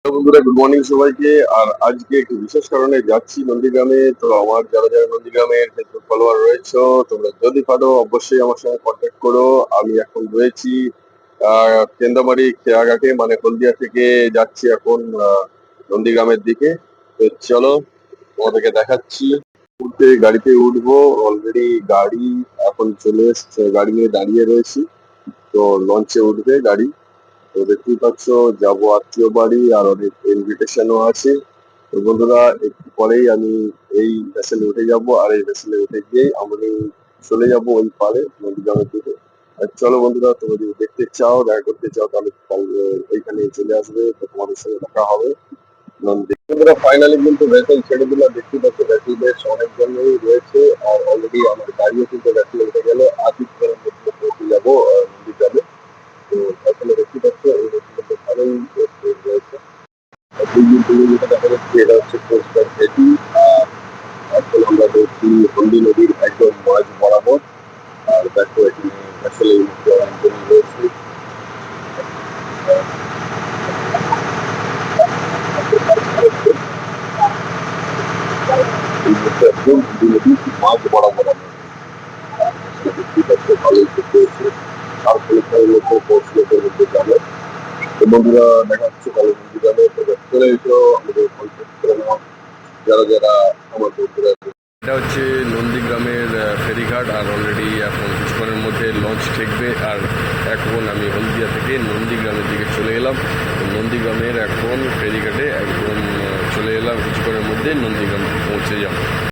বন্ধুরা, good morning সবাইকে। আর আজকে একটি বিশেষ কারণে যাচ্ছি নন্দীগ্রামে। তো আমার যারা যারা নন্দীগ্রামের ফেসবুক ফলোয়ার রয়েছে, তোমরা যদি পারো অবশ্যই আমার সঙ্গে কন্ট্যাক্ট করো। আমি এখন রয়েছি কেন্দ্রমারি খেয়াঘাটে, মানে হলদিয়া থেকে যাচ্ছি এখন নন্দীগ্রামের দিকে। তো চলো, তোমাদেরকে দেখাচ্ছি। উঠতে গাড়িতে উঠবো, অলরেডি গাড়ি এখন চলে এসছে, গাড়ি নিয়ে দাঁড়িয়ে রয়েছি। তো লঞ্চে উঠবে গাড়ি। তো দেখতেই পাচ্ছ, যাবো আত্মীয় বাড়ি, আর অনেক ইনভিটেশনও আছে। তো বন্ধুরা, একটু পরেই আমি এই ভেসেলে উঠে যাব, আর এই ভেসেলে উঠে গিয়েই আমি চলে যাব ওই পারে নন্দীগ্রামের দিকে। আর চলো বন্ধুরা, তোমরা যদি দেখতে চাও, দেখা করতে চাও, তাহলে ওইখানে চলে আসবে, তো তোমাদের সঙ্গে দেখা হবে নন্দী। বন্ধুরা, ফাইনালি কিন্তু ভেসেল ছেড়ে দিল। দেখতে পাচ্ছ ভেসেল বেশ অনেকজনই রয়েছে, আর অলরেডি আমার গাড়িও কিন্তু ভেসেলে উঠে গেল। আর কিছুক্ষণের মধ্যে পৌঁছে যাবো নন্দীগ্রামে। তো আসলে দেখতে পাচ্ছ এই রেস্টুরেন্টে ভালোই রয়েছে। আর দুই যেটা দেখা যাচ্ছে, এটা হচ্ছে কোস্টাল জেটি। আর এখন আমরা রয়েছি হলদি নদীর একদম মাঝ বরাবর। আর দেখো, এখানে আসলে এই মুহূর্তে অনেকজনই রয়েছে। এই মুহূর্তে একদম হলদি নদীর মাঝ বরাবর আমরা। আসলে দেখতেই পাচ্ছ ভালোই রয়েছে। আর কয়েকটার মধ্যে পৌঁছলে মধ্যে যাবে। তো বন্ধুরা, দেখা হচ্ছে ভালো নন্দীগ্রামে। তো চলে এসো, আমাদের কন্ট্যাক্ট করে নাও যারা যারা আমার বন্ধুরা। এটা হচ্ছে নন্দীগ্রামের ফেরিঘাট, আর অলরেডি এখন কিছুক্ষণের মধ্যে লঞ্চ ঠেকবে। আর এখন আমি হলদিয়া থেকে নন্দীগ্রামের দিকে চলে এলাম। নন্দীগ্রামের এখন ফেরিঘাটে একদম চলে এলাম, কিছুক্ষণের মধ্যে নন্দীগ্রাম পৌঁছে যাব।